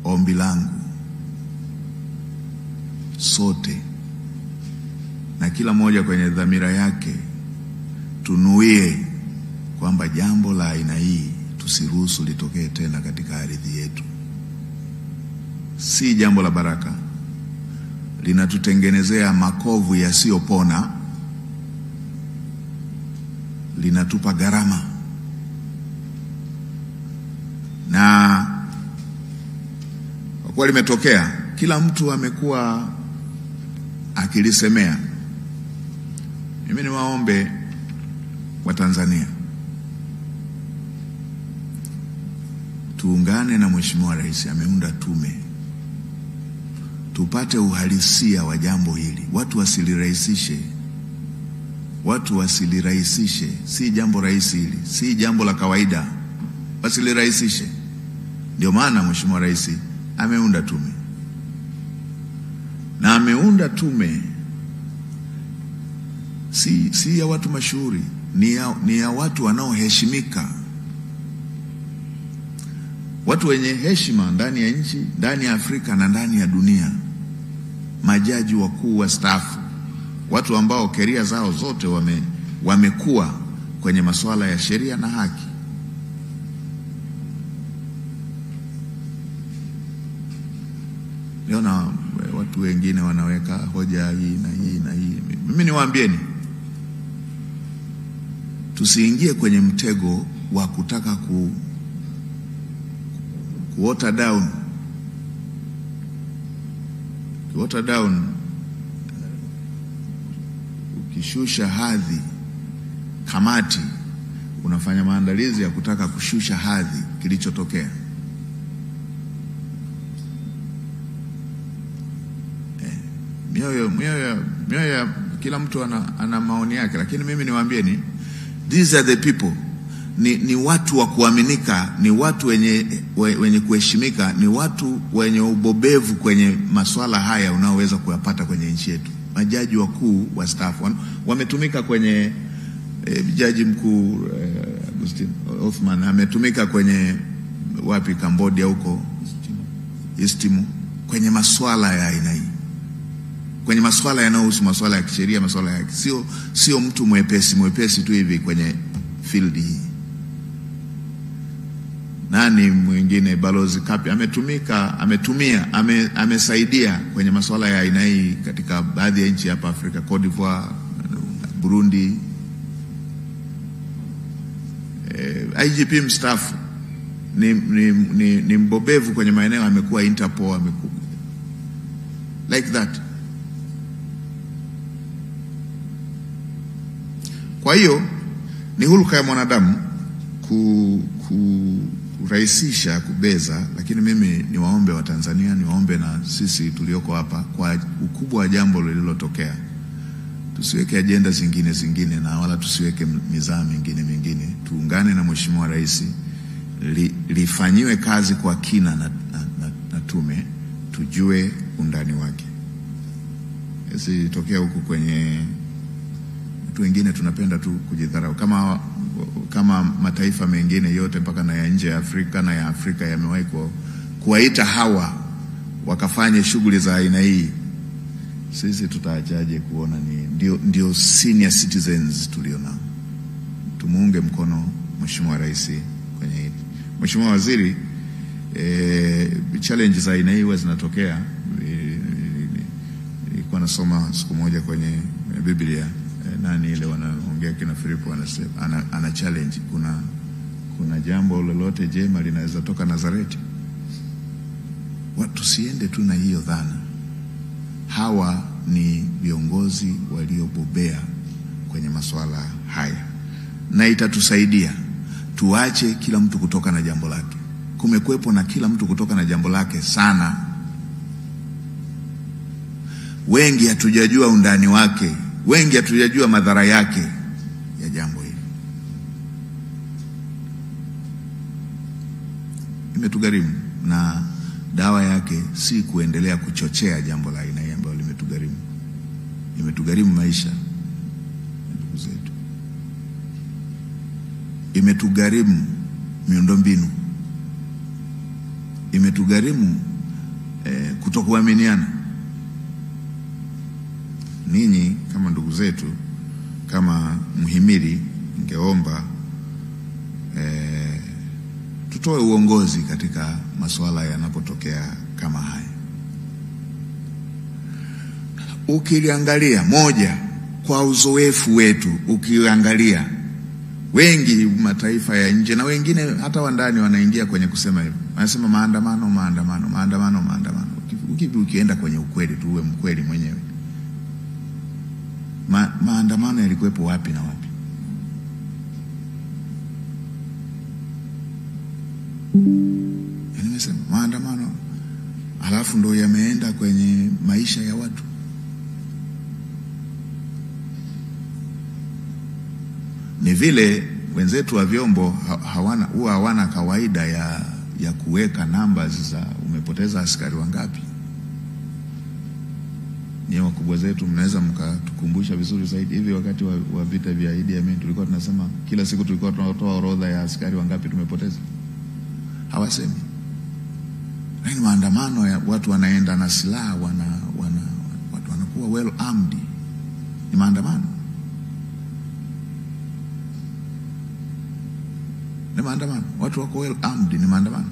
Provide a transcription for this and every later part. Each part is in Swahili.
ombi langu sote na kila mmoja kwenye dhamira yake tunuie kwamba jambo la aina hii tusiruhusu litokee tena katika ardhi yetu. Si jambo la baraka, linatutengenezea makovu yasiyopona, linatupa gharama. Na kwa kuwa limetokea, kila mtu amekuwa akilisemea. Mimi niwaombe wa Tanzania tuungane na Mheshimiwa Rais. Ameunda tume tupate uhalisia wa jambo hili. Watu wasilirahisishe. Si jambo rahisi hili, si jambo la kawaida, wasilirahisishe. Ndio maana Mheshimiwa Rais ameunda tume, na ameunda tume si ya watu mashuhuri, ni ya watu wanaoheshimika, watu wenye heshima ndani ya nchi, ndani ya Afrika na ndani ya dunia. Majaji wakuu wastaafu, watu ambao keria zao zote wamekuwa kwenye masuala ya sheria na haki. Niona watu wengine wanaweka hoja hii na hii na hii. Mimi niwaambieni, tusiingie kwenye mtego wa kutaka water down. Water down, ukishusha hadhi kamati, unafanya maandalizi ya kutaka kushusha hadhi kilichotokea. Mioyo kila mtu ana maoni yake, lakini mimi niwaambieni, these are the people. Ni watu wa kuaminika, ni watu wenye kuheshimika, ni watu wenye ubobevu kwenye masuala haya unaoweza kuyapata kwenye nchi yetu. Majaji wakuu wastaafu wametumika kwenye jaji mkuu Agustin Othman ametumika kwenye wapi, Cambodia huko East Timor, kwenye masuala ya aina hii, kwenye masuala yanayohusu masuala ya kisheria, masuala ya sio mtu mwepesi tu hivi kwenye field hii. Nani mwingine? Balozi Kapi amesaidia kwenye masuala ya aina hii katika baadhi ya nchi hapa Afrika, Cote d'Ivoire, Burundi. IGP mstaafu ni mbobevu kwenye maeneo, amekuwa Interpol, amekuwa like that. Kwa hiyo ni hulka ya mwanadamu kurahisisha, kubeza. Lakini mimi niwaombe wa Tanzania, niwaombe na sisi tulioko hapa, kwa ukubwa wa jambo lililotokea, tusiweke agenda zingine na wala tusiweke mizaa mingine. Tuungane na Mheshimiwa Rais, lifanyiwe kazi kwa kina na tume, tujue undani wake. Isitokea huku kwenye watu wengine tunapenda tu kujidharau, kama mataifa mengine yote mpaka na ya nje ya Afrika na ya Afrika yamewahi kuwaita hawa wakafanye shughuli za aina hii. Sisi tutaachaje kuona ndio senior citizens tuliona? Tumuunge mkono Mheshimiwa Rais kwenye hili. Mheshimiwa Waziri, challenge za aina hii huwa zinatokea. Nilikuwa nasoma siku moja kwenye Biblia, nani ile wanaongea kina Filipo, anasema ana challenge, kuna jambo lolote jema linaweza toka Nazareti? Watu siende tu na hiyo dhana. Hawa ni viongozi waliobobea kwenye masuala haya, na itatusaidia tuache kila mtu kutoka na jambo lake. Kumekuepo na kila mtu kutoka na jambo lake sana. Wengi hatujajua undani wake, wengi hatujajua madhara yake ya jambo hili. Imetugharimu, na dawa yake si kuendelea kuchochea jambo la aina hii ambalo limetugharimu. Imetugharimu maisha ndugu zetu, imetugharimu miundombinu, imetugharimu kutokuaminiana. Ninyi kama ndugu zetu, kama mhimili, ningeomba tutoe uongozi katika masuala yanapotokea kama haya. Ukiliangalia moja, kwa uzoefu wetu, ukiangalia wengi mataifa ya nje na wengine hata wa ndani wanaingia kwenye kusema hivyo. Wanasema maandamano, maandamano, maandamano, maandamano. Ukienda kwenye ukweli tu, uwe mkweli mwenyewe. Maandamano yalikuwepo wapi na wapi? Nimesema maandamano alafu ndo yameenda kwenye maisha ya watu. Ni vile wenzetu wa vyombo hawana kawaida ya kuweka numbers za umepoteza askari wangapi. Ni wakubwa zetu, mnaweza mkatukumbusha vizuri zaidi. Hivi wakati wa vita vya Idi Amin tulikuwa tunasema kila siku tulikuwa tunatoa orodha ya askari wangapi tumepoteza. Hawasemi. Lakini maandamano ya watu wanaenda na silaha, watu wanakuwa well armed. Ni maandamano. Ni maandamano. Watu wako well armed, ni maandamano.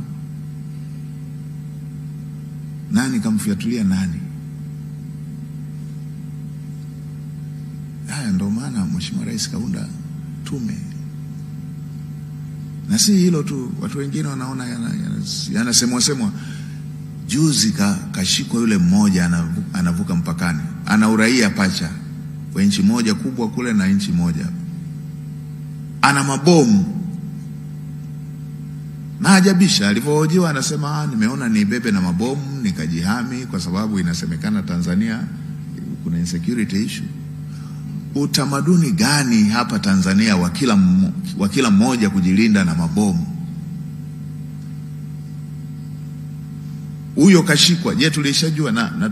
Nani kamfiatulia nani? Haya ndo maana Mheshimiwa Rais kaunda tume. Na si hilo tu, watu wengine wanaona yanasemwa. Juzi kashikwa yule mmoja anavuka mpakani. Ana uraia pacha kwa nchi moja kubwa kule na nchi moja. Ana mabomu. Na ajabisha, alipohojiwa anasema nimeona nibebe na mabomu nikajihami kwa sababu inasemekana Tanzania kuna insecurity issue. Utamaduni gani hapa Tanzania wa kila mmoja kujilinda na mabomu? Huyo kashikwa. Je, tulishajua na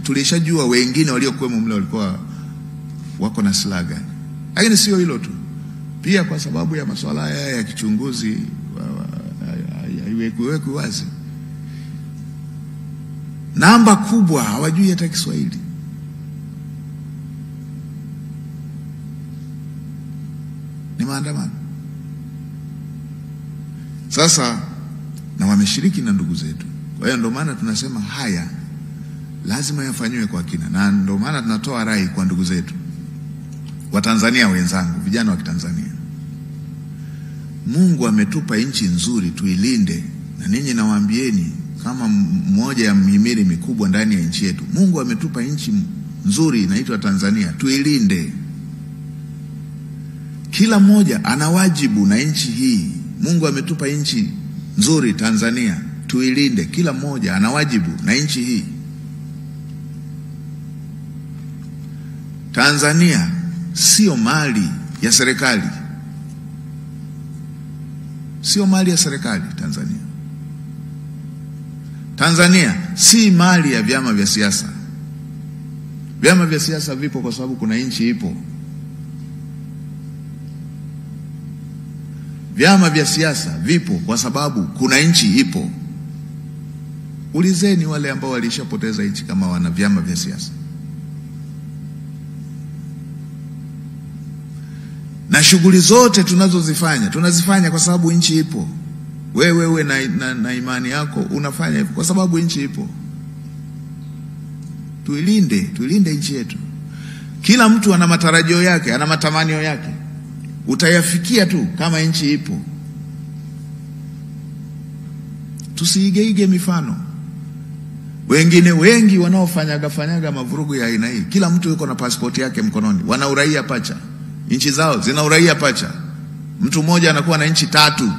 tulishajua wengine waliokuwemo mle walikuwa wako na silaha gani? Lakini sio hilo tu. Pia kwa sababu ya masuala haya ya kichunguzi haiwekwi wazi. Namba kubwa hawajui hata Kiswahili. Ni maandamano. Sasa na wameshiriki na ndugu zetu. Kwa hiyo ndio maana tunasema haya lazima yafanywe kwa kina. Na ndio maana tunatoa rai kwa ndugu zetu wa Tanzania wenzangu, vijana wa Kitanzania. Mungu ametupa nchi nzuri, tuilinde. Na ninyi nawaambieni kama mmoja ya mhimili mikubwa ndani ya nchi yetu, Mungu ametupa nchi nzuri inaitwa Tanzania, tuilinde. Kila mmoja ana wajibu na nchi hii. Mungu ametupa nchi nzuri Tanzania, tuilinde. Kila mmoja ana wajibu na nchi hii. Tanzania sio mali ya serikali. Sio mali ya serikali Tanzania. Tanzania si mali ya vyama vya siasa. Vyama vya siasa vipo kwa sababu kuna nchi ipo. Vyama vya siasa vipo kwa sababu kuna nchi ipo. Ulizeni wale ambao walishapoteza nchi kama wana vyama vya siasa. Na shughuli zote tunazifanya kwa sababu nchi ipo. Wewe na imani yako unafanya hivyo kwa sababu nchi ipo. Tuilinde nchi yetu. Kila mtu ana matarajio yake, ana matamanio yake. Utayafikia tu kama nchi ipo. Tusiigeige mifano. Wengi wanaofanyaga mavurugu ya aina hii, kila mtu yuko na pasipoti yake mkononi, wana uraia pacha. Nchi zao zina uraia pacha. Mtu mmoja anakuwa na nchi 3.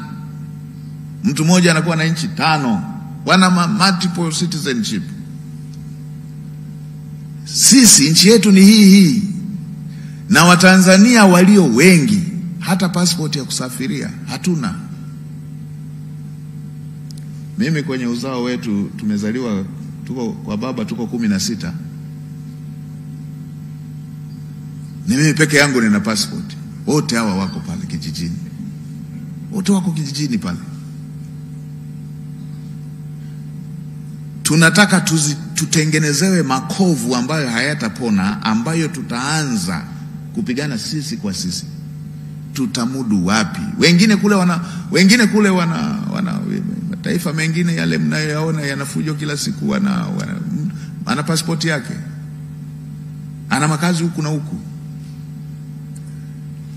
Mtu mmoja anakuwa na nchi 5. Wana multiple citizenship. Sisi nchi yetu ni hii. Na Watanzania walio wengi hata passport ya kusafiria hatuna. Mimi kwenye uzao wetu tumezaliwa, tuko kwa baba tuko 16. Ni mimi peke yangu nina passport. Wote hawa wako pale kijijini. Wote wako kijijini pale. tunataka tutengenezewe makovu ambayo hayatapona, ambayo tutaanza kupigana sisi kwa sisi. Tutamudu wapi? Wengine kule wana mataifa mengine yale mnayoyaona yanafujo kila siku, ana passport yake, ana makazi huku na huku.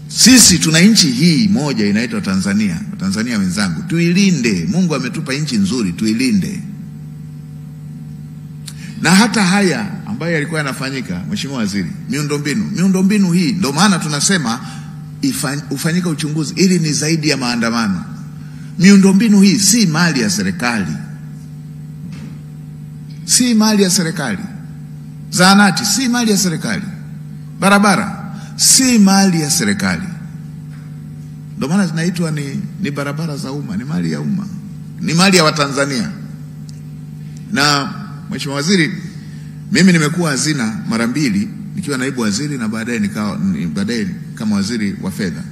Sisi tuna nchi hii moja inaitwa Tanzania. Tanzania wenzangu, tuilinde. Mungu ametupa nchi nzuri, tuilinde. Na hata haya ambayo yalikuwa yanafanyika, Mheshimiwa Waziri, miundombinu hii, ndio maana tunasema ufanyika uchunguzi, ili ni zaidi ya maandamano. Miundombinu hii si mali ya serikali. Si mali ya serikali. Zahanati si mali ya serikali. Barabara si mali ya serikali. Ndio maana zinaitwa ni barabara za umma, ni mali ya umma. Ni mali ya Watanzania. Na Mheshimiwa Waziri, mimi nimekuwa hazina mara 2 nikiwa naibu waziri, na baadaye kama waziri wa fedha.